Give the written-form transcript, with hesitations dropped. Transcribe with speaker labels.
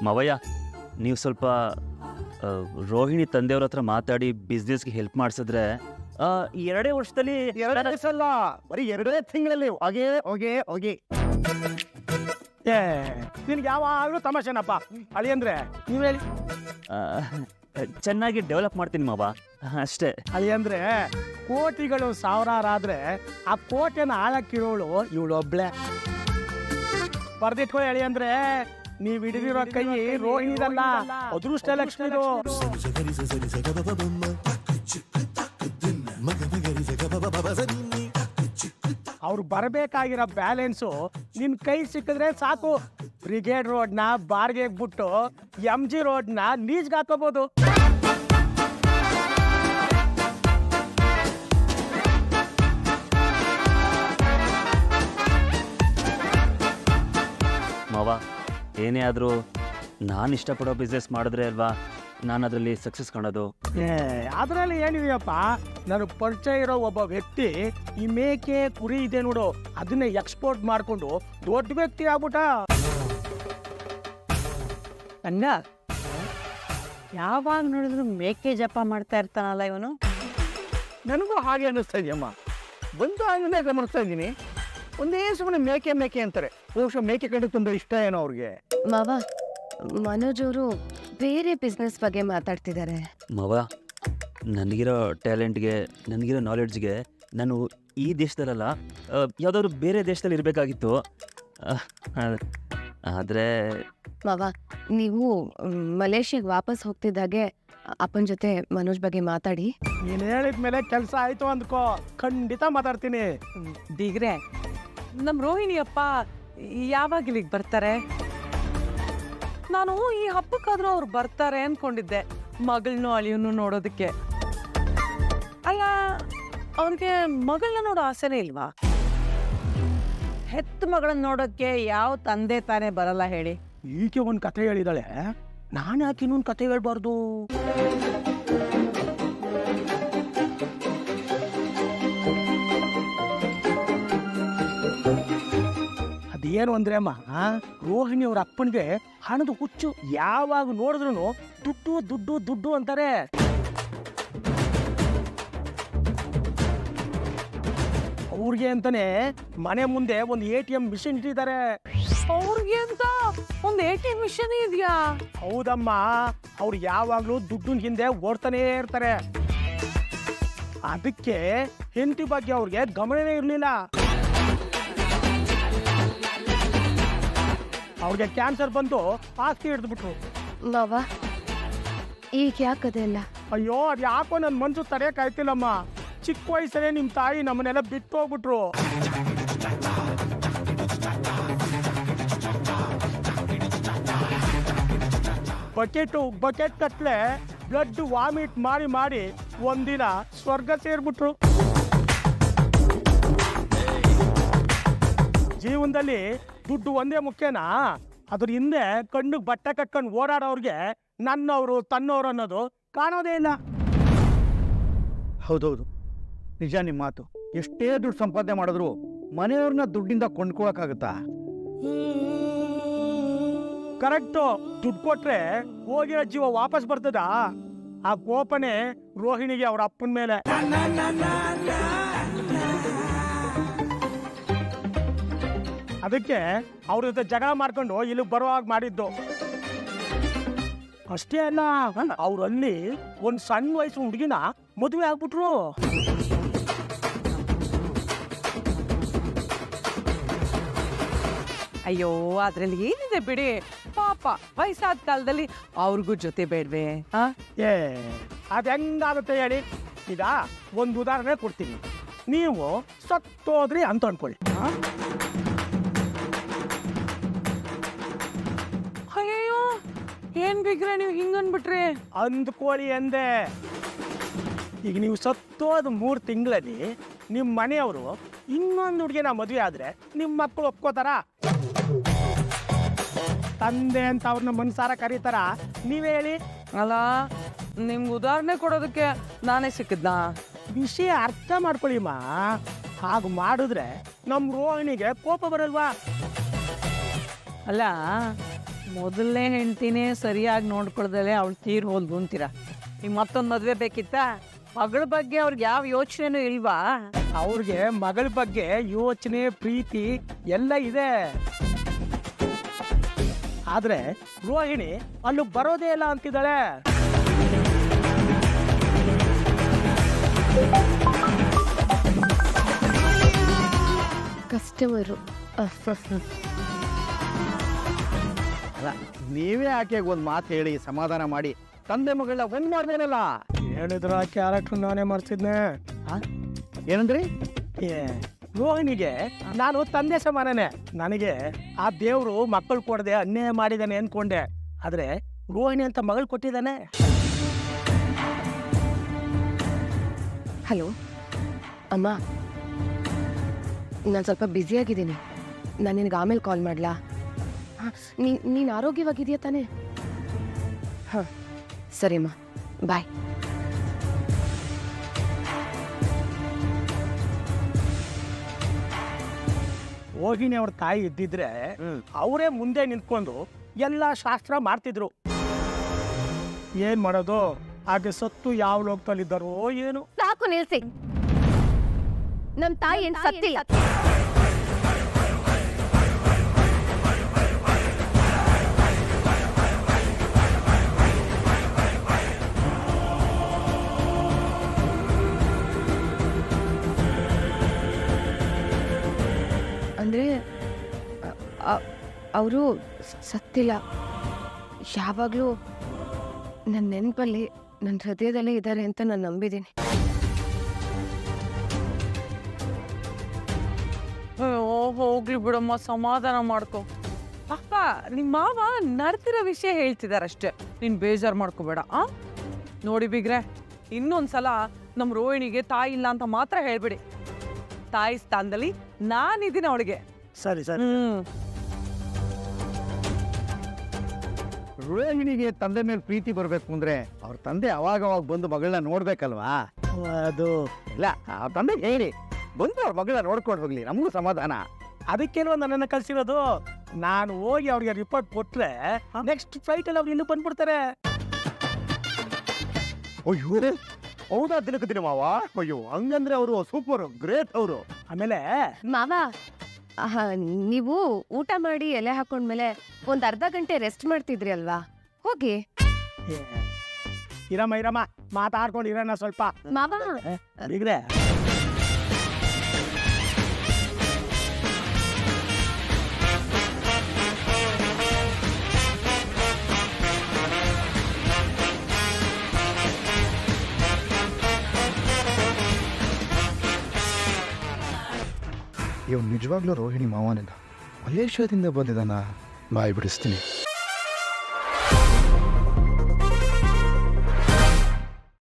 Speaker 1: ಮಾವಯ್ಯ, ನೀವು ಸ್ವಲ್ಪ ರೋಹಿಣಿ ತಂದೆಯವ್ರ ಹತ್ರ ಮಾತಾಡಿ ಬಿಸ್ನೆಸ್ಗೆ ಹೆಲ್ಪ್ ಮಾಡಿಸಿದ್ರೆ 2 ವರ್ಷದಲ್ಲಿ
Speaker 2: 2 ವರ್ಷ ಅಲ್ಲ, ಬರೀ 2 ತಿಂಗಳಲ್ಲಿ ಹೋಗೇ ಹೋಗೇ ಹೋಗಿ. ನಿನ್ಗೆ ಯಾವಾಗಲೂ ತಮಾಷೆನಪ್ಪ ಅಳಿ ಅಂದ್ರೆ ನೀವು ಹೇಳಿ.
Speaker 1: ಚೆನ್ನಾಗಿ ಡೆವಲಪ್ ಮಾಡ್ತೀನಿ ಮಾವ, ಅಷ್ಟೇ.
Speaker 2: ಅಳಿ ಅಂದ್ರೆ ಕೋಟಿಗಳು ಸಾವಿರಾರಾದ್ರೆ ಆ ಕೋಟೆನ ಆಳಕ್ಕಿರೋಳು ಇವಳೊಬ್ಳೆ. ಬರ್ದಿಟ್ಕೊಳ್ಳಿ ಅಳಿ ಅಂದ್ರೆ ನೀವ್ ಹಿಡಿದಿರೋ ಕೈ ರೋಹಿಣಿದಲ್ಲ, ಅದೃಷ್ಟ ಲಕ್ಷ್ಮಿದು. ಅವ್ರು ಬರಬೇಕಾಗಿರೋ ಬ್ಯಾಲೆನ್ಸು ನಿನ್ ಕೈ ಸಿಕ್ಕಿದ್ರೆ ಸಾಕು. ಬ್ರಿಗೇಡ್ ರೋಡ್ನ ಬಾರ್ಗೆ ಬಿಟ್ಟು MG ರೋಡ್ನ ಲೀಸ್ಗೆ ಹಾಕೋಬಹುದು.
Speaker 1: ಮಾವ, ಏನೇ ಆದರೂ ನಾನು ಇಷ್ಟಪಡೋ ಬಿಸ್ನೆಸ್ ಮಾಡಿದ್ರೆ ಅಲ್ವಾ ನಾನು ಅದರಲ್ಲಿ ಸಕ್ಸಸ್ ಕಾಣೋದು.
Speaker 2: ಅದರಲ್ಲಿ ಏನಿದೆಯಪ್ಪ, ನನಗೆ ಪರಿಚಯ ಇರೋ ಒಬ್ಬ ವ್ಯಕ್ತಿ ಈ ಮೇಕೆ ಕುರಿ ಇದೆ ನೋಡು, ಅದನ್ನ ಎಕ್ಸ್ಪೋರ್ಟ್ ಮಾಡ್ಕೊಂಡು ದೊಡ್ಡ ವ್ಯಕ್ತಿ ಆಗ್ಬಿಟ್ಟ.
Speaker 3: ಅಣ್ಣ, ಯಾವಾಗ ನೋಡಿದ್ರು ಮೇಕೆ ಜಪ ಮಾಡ್ತಾ ಇರ್ತಾನಲ್ಲ ಇವನು.
Speaker 2: ನನಗೂ ಹಾಗೆ ಅನ್ನಿಸ್ತಾ ಇದೆಯಮ್ಮ. ಒಂದು ಆಗಲೇ ಗಮನಿಸ್ತಾ ಇದ್ದೀನಿ, ಒಂದೇ ಸುಮ್ಮನೆ ಮೇಕೆ ಮೇಕೆ ಅಂತಾರೆ. ಬಹುಶಃ ಮೇಕೆ ಕಂಡು ತುಂಬ ಇಷ್ಟ ಏನೋ ಅವ್ರಿಗೆ.
Speaker 4: ಮಾವ, ಮನೋಜ್ ಅವರು ಬೇರೆ ಬಿಸ್ನೆಸ್ ಬಗ್ಗೆ ಮಾತಾಡ್ತಿದ್ದಾರೆ.
Speaker 1: ಮಾವ, ನನಗಿರೋ ಟ್ಯಾಲೆಂಟ್ಗೆ, ನನಗಿರೋ ನಾಲೆಡ್ಜ್ಗೆ ನಾನು ಈ ದೇಶದಲ್ಲ ಯಾವುದಾದ್ರು ಬೇರೆ ದೇಶದಲ್ಲಿ ಇರಬೇಕಾಗಿತ್ತು. ಆದರೆ
Speaker 4: ಮಾವ, ನೀವು ಮಲೇಷ್ಯಾಗೆ ವಾಪಸ್ ಹೋಗ್ತಿದ್ದಾಗೆ ಅಪ್ಪನ ಜೊತೆ ಮನೋಜ್ ಬಗ್ಗೆ ಮಾತಾಡಿ.
Speaker 2: ನೀನು ಹೇಳಿದ್ಮೇಲೆ ಕೆಲಸ ಆಯ್ತು ಅಂದ್ಕೋ, ಖಂಡಿತ ಮಾತಾಡ್ತೀನಿ.
Speaker 3: ಬೀಗ್ರೆ, ನಮ್ಮ ರೋಹಿಣಿ ಅಪ್ಪ ಯಾವಾಗ ಇಲ್ಲಿಗೆ ಬರ್ತಾರೆ? ನಾನು ಈ ಹಬ್ಬಕ್ಕಾದ್ರೂ ಅವ್ರು ಬರ್ತಾರೆ ಅನ್ಕೊಂಡಿದ್ದೆ, ಮಗಳನ್ನೂ ಅಳಿಯನ್ನು ನೋಡೋದಕ್ಕೆ. ಅಲ್ಲ, ಅವ್ರಿಗೆ ಮಗಳನ್ನ ನೋಡೋ ಆಸೆನೇ ಇಲ್ವಾ? ಹೆತ್ತ ಮಗಳನ್ನ ನೋಡೋಕ್ಕೆ ಯಾವ ತಂದೆ ತಾನೇ ಬರಲ್ಲ ಹೇಳಿ?
Speaker 2: ಈಕೆ ಒಂದು ಕತೆ ಹೇಳಿದಾಳೆ, ನಾನು ಯಾಕೆ ಇನ್ನೊಂದು ಕತೆ ಹೇಳ್ಬಾರ್ದು? ಅದೇನು ಅಂದ್ರೆ ಅಮ್ಮ, ರೋಹಿಣಿ ಅವ್ರ ಅಪ್ಪನಿಗೆ ಹಣದ ಹುಚ್ಚು. ಯಾವಾಗ ನೋಡಿದ್ರು ದುಡ್ಡು ದುಡ್ಡು ದುಡ್ಡು ಅಂತಾರೆ. ಅವ್ರಿಗೆ ಅಂತಾನೆ ಮನೆ ಮುಂದೆ ಒಂದು ATM ಮಿಷಿನ್ ಇಟ್ಟಿದ್ದಾರೆ.
Speaker 3: ಅವ್ರಿಗೆ ಅಂತ ಒಂದು ATM ಮಿಷನ್ ಇದೆಯಾ?
Speaker 2: ಹೌದಮ್ಮ, ಅವ್ರು ಯಾವಾಗ್ಲೂ ದುಡ್ಡಿನ ಹಿಂದೆ ಓಡ್ತಾನೆ ಇರ್ತಾರೆ. ಅದಕ್ಕೆ ಹೆಂಡತಿ ಬಗ್ಗೆ ಅವ್ರಿಗೆ ಗಮನನೇ ಇರಲಿಲ್ಲ. ಅವ್ರಿಗೆ ಕ್ಯಾನ್ಸರ್ ಬಂದು ಆಸ್ತಿ ಹಿಡಿದ್ಬಿಟ್ರು.
Speaker 4: ಮಾವ, ಈಗ ಯಾಕದೆಲ್ಲ?
Speaker 2: ಅಯ್ಯೋ, ಅದು ಯಾಕೋ ನನ್ನ ಮನ್ಸು ತಡೆಯಕ್ಕಾಯ್ತಿಲ್ಲಮ್ಮ. ಚಿಕ್ಕ ವಯಸ್ಸಲ್ಲೇ ನಿಮ್ಮ ತಾಯಿ ನಮ್ಮನ್ನೆಲ್ಲ ಬಿಟ್ಟು ಹೋಗ್ಬಿಟ್ರು. ಬಕೆಟ್ ಕಟ್ಲೆ ಬ್ಲಡ್ ವಾಮಿಟ್ ಮಾಡಿ ಮಾಡಿ ಒಂದಿನ ಸ್ವರ್ಗ ಸೇರ್ಬಿಟ್ರು. ಜೀವನದಲ್ಲಿ ದುಡ್ಡು ಒಂದೇ ಮುಖ್ಯನಾ? ಅದ್ರ ಹಿಂದೆ ಕಣ್ಣಿಗೆ ಬಟ್ಟೆ ಕಟ್ಕೊಂಡು ಓಡಾಡೋರ್ಗೆ ನನ್ನವರು ತನ್ನವರು ಅನ್ನೋದು ಕಾಣೋದೇ ಇಲ್ಲ. ಹೌದೌದು, ನಿಜ ನಿಮ್ಮ ಮಾತು. ಎಷ್ಟೇ ದುಡ್ಡು ಸಂಪಾದನೆ ಮಾಡಿದ್ರು ಮನೆಯವ್ರನ್ನ ದುಡ್ಡಿಂದ ಕೊಂಡ್ಕೊಳಕ್ಕಾಗತ್ತಾ? ಕರೆಕ್ಟು. ದುಡ್ಡು ಕೊಟ್ರೆ ಹೋಗಿರೋ ಜೀವ ವಾಪಸ್ ಬರ್ತದ? ಆ ಕೋಪನೆ ರೋಹಿಣಿಗೆ ಅವ್ರ ಅಪ್ಪನ ಮೇಲೆ. ಅದಕ್ಕೆ ಅವ್ರ ಜೊತೆ ಜಗಳ ಮಾಡ್ಕೊಂಡು ಇಲ್ಲಿಗೆ ಬರುವಾಗ ಮಾಡಿದ್ದು. ಅಷ್ಟೇ ಅಲ್ಲ, ಅವ್ರಲ್ಲಿ ಒಂದು ಸಣ್ಣ ವಯಸ್ಸು ಹುಡುಗಿನ ಮದುವೆ ಆಗ್ಬಿಟ್ರು.
Speaker 3: ಅಯ್ಯೋ, ಅದ್ರಲ್ಲಿ ಏನಿದೆ ಬಿಡಿ. ಪಾಪ ವಯಸ್ಸಾದ ಕಾಲದಲ್ಲಿ ಅವ್ರಿಗೂ ಜೊತೆ ಬೇಡ್ವೆ?
Speaker 2: ಅದ್ ಹೆಂಗಾಗುತ್ತೆ ಹೇಳಿ? ಈಗ ಒಂದು ಉದಾಹರಣೆ ಕೊಡ್ತೀನಿ. ನೀವು ಸತ್ತೋದ್ರಿ ಅಂತ ಅನ್ಕೊಳ್ಳಿ.
Speaker 3: ಅಯ್ಯೋ, ಏನ್ ಬಿಗ್ರೆ ನೀವು ಹಿಂಗನ್ಬಿಟ್ರಿ?
Speaker 2: ಅಂದ್ಕೊಳ್ಳಿ ಅಂದೆ. ಈಗ ನೀವು ಸತ್ತೋದ್ 3 ತಿಂಗಳಲ್ಲಿ ನಿಮ್ಮ ಮನೆಯವರು ಇನ್ನೊಂದು ಹುಡುಗಿನ ಮದುವೆ ಆದ್ರೆ ನಿಮ್ಮ ಮಕ್ಕಳು ಒಪ್ಕೋತಾರ? ತಂದೆ ಅಂತ ಅವ್ರನ್ನ ಮನ್ಸಾರ ಕರೀತಾರ? ನೀವೇ ಹೇಳಿ.
Speaker 3: ಅಲ್ಲ, ನಿಮ್ಗೆ ಉದಾಹರಣೆ ಕೊಡೋದಕ್ಕೆ ನಾನೇ ಸಿಕ್ಕಿದ್ನಾ?
Speaker 2: ವಿಷಯ ಅರ್ಥ ಮಾಡ್ಕೊಳ್ಳಿಮ್ಮ. ಹಾಗೆ ಮಾಡಿದ್ರೆ ನಮ್ಮ ರೋಹಿಣಿಗೆ ಕೋಪ ಬರಲ್ವಾ?
Speaker 3: ಅಲ್ಲ, ಮೊದಲನೇ ಹೆಂಡ್ತಿನೇ ಸರಿಯಾಗಿ ನೋಡ್ಕೊಳ್ದಲೆ ಅವಳು ತೀರ್ ಹೋದ್ಲು ಅಂತೀರ. ಈಗ ಮತ್ತೊಂದು ಮದುವೆ ಬೇಕಿತ್ತಾ? ಮಗಳ ಬಗ್ಗೆ ಅವ್ರಿಗೆ ಯಾವ ಯೋಚನೆನೂ ಇಲ್ವಾ?
Speaker 2: ಅವ್ರಿಗೆ ಮಗಳ ಬಗ್ಗೆ ಯೋಚನೆ ಪ್ರೀತಿ ಎಲ್ಲ ಇದೆ. ಆದ್ರೆ ರೋಹಿಣಿ ಅಲ್ಲಿ ಬರೋದೇ ಇಲ್ಲ ಅಂತಿದ್ದಾಳೆ.
Speaker 4: ಕಸ್ಟಮರು
Speaker 5: ಅಲ್ಲ, ನೀವೇ ಆಕೆಗೆ ಒಂದು ಮಾತು ಹೇಳಿ ಸಮಾಧಾನ ಮಾಡಿ ತಂದೆ ಮಗಳನ್ನ ಒಂದ್ ಮಾಡ್ದೇನಲ್ಲ.
Speaker 2: ಹೇಳಿದ್ರ ಕ್ಯಾರೆಕ್ಟರ್ ನಾನೇ ಮಾಡ್ತಿದ್ನೆ.
Speaker 5: ಏನಂದ್ರಿ?
Speaker 2: ರೋಹಿಣಿಗೆ ನಾನು ತಂದೆ ಸಮಾನನೇ. ನನಗೆ ಆ ದೇವ್ರು ಮಕ್ಕಳು ಕೊಡದೆ ಅನ್ಯಾಯ ಮಾಡಿದಾನೆ ಅನ್ಕೊಂಡೆ. ಆದ್ರೆ ರೋಹಿಣಿ ಅಂತ ಮಗಳು ಕೊಟ್ಟಿದ್ದಾನೆ.
Speaker 4: ಹಲೋ ಅಮ್ಮ, ನಾನು ಸ್ವಲ್ಪ ಬ್ಯುಸಿಯಾಗಿದ್ದೀನಿ. ನಾನು ನಿನಗೆ ಆಮೇಲೆ ಕಾಲ್ ಮಾಡಲಾ? ಹಾಂ, ನೀನು ಆರೋಗ್ಯವಾಗಿದೆಯಾ ತಾನೇ? ಹಾಂ ಸರಿಮ್ಮ, ಬಾಯ್.
Speaker 2: ರೋಹಿಣಿ ಅವ್ರ ತಾಯಿ ಇದ್ದಿದ್ರೆ ಅವರೇ ಮುಂದೆ ನಿಂತ್ಕೊಂಡು ಎಲ್ಲ ಶಾಸ್ತ್ರ ಮಾಡ್ತಿದ್ರು. ಏನ್ ಮಾಡೋದು, ಹಾಗೆ ಸತ್ತು ಯಾವ ಲೋಕದಲ್ಲಿದ್ದಾರೋ ಏನು.
Speaker 4: ಸಾಕು ನಿಲ್ಸಿ. ನಮ್ಮ ತಾಯಿ ಏನು ಸತ್ತಿಲ್ಲ. ಅಂದ್ರೆ ಅವರು ಸತ್ತಿಲ್ಲ. ಯಾವಾಗಲೂ ನನ್ನ ನೆನಪಲ್ಲಿ, ನನ್ನ ಹೃದಯದಲ್ಲೇ ಇದ್ದಾರೆ ಅಂತ ನಾನು ನಂಬಿದ್ದೀನಿ.
Speaker 3: ಹೋಗ್ಲಿ ಬಿಡಮ್ಮ, ಸಮಾಧಾನ ಮಾಡ್ಕೊ. ಅಪ್ಪ, ನಿಮ್ಮ ಮಾವ ನಡ್ತಿರೋ ವಿಷಯ ಹೇಳ್ತಿದಾರಷ್ಟೇ, ನೀನ್ ಬೇಜಾರು ಮಾಡ್ಕೋಬೇಡ. ನೋಡಿ ಬಿಗ್ರೆ, ಇನ್ನೊಂದ್ಸಲ ನಮ್ಮ ರೋಹಿಣಿಗೆ ತಾಯಿ ಇಲ್ಲ ಅಂತ ಮಾತ್ರ ಹೇಳ್ಬಿಡಿ. ತಾಯಿ ಸ್ಥಾನದಲ್ಲಿ ನಾನಿದ್ದೀನಿ ಅವಳಿಗೆ.
Speaker 2: ಸರಿ ಸರಿ.
Speaker 5: ರೋಹಿಣಿಗೆ ತಂದೆ ಮೇಲೆ ಪ್ರೀತಿ ಬರಬೇಕು ಅಂದ್ರೆ ಅವ್ರ ತಂದೆ ಅವಾಗ ಬಂದು ಮಗಳನ್ನ ನೋಡ್ಬೇಕಲ್ವಾ?
Speaker 2: ಅದು
Speaker 5: ಇಲ್ಲ, ಅವ್ರ ತಂದೆ ಹೇಳಿ ಬಂದು ಅವ್ರ ಮಗಳನ್ನ ನೋಡ್ಕೊಂಡು ಹೋಗ್ಲಿ, ನಮಗೂ ಸಮಾಧಾನ.
Speaker 2: ಅದಕ್ಕೇನೋ ನನ್ನನ್ನು ಕಳ್ಸಿರೋದು. ನಾನು ಹೋಗಿ ಅವ್ರಿಗೆ ರಿಪೋರ್ಟ್ ಕೊಟ್ರೆ ನೆಕ್ಸ್ಟ್ ಫ್ಲೈಟ್ ಅಲ್ಲಿ ಅವ್ರು ಇಲ್ಲಿ ಬಂದ್ಬಿಡ್ತಾರೆ.
Speaker 5: ಅಯ್ಯೋ, ಹೌದಾ ದಿನಕ್ಕೆ ದಿನ ಮಾವ? ಅಯ್ಯೋ, ಹಂಗಂದ್ರೆ ಅವರು ಸೂಪರ್ ಗ್ರೇಟ್ ಅವರು.
Speaker 2: ಆಮೇಲೆ
Speaker 4: ಮಾವ, ನೀವು ಊಟ ಮಾಡಿ ಎಲೆ ಹಾಕೊಂಡ್ಮೇಲೆ ಒಂದು ಅರ್ಧ ಗಂಟೆ ರೆಸ್ಟ್ ಮಾಡ್ತಿದ್ರಿ ಅಲ್ವಾ? ಹೋಗಿ.
Speaker 2: ಇರಮ್ಮ ಮಾತಾಡ್ಕೊಂಡು ಇರೋಣ ಸ್ವಲ್ಪ.
Speaker 4: ಮಾವ,
Speaker 2: ಬಿಗ್ರೆ
Speaker 6: ಇವ್ ನಿಜವಾಗ್ಲೂ ರೋಹಿಣಿ ಮಾವನಿಂದ ಮಲೇಷ್ಯಾದಿಂದ ಬಂದಿದ್ದಾನ? ಬಾಯಿ ಬಿಡಿಸ್ತೀನಿ.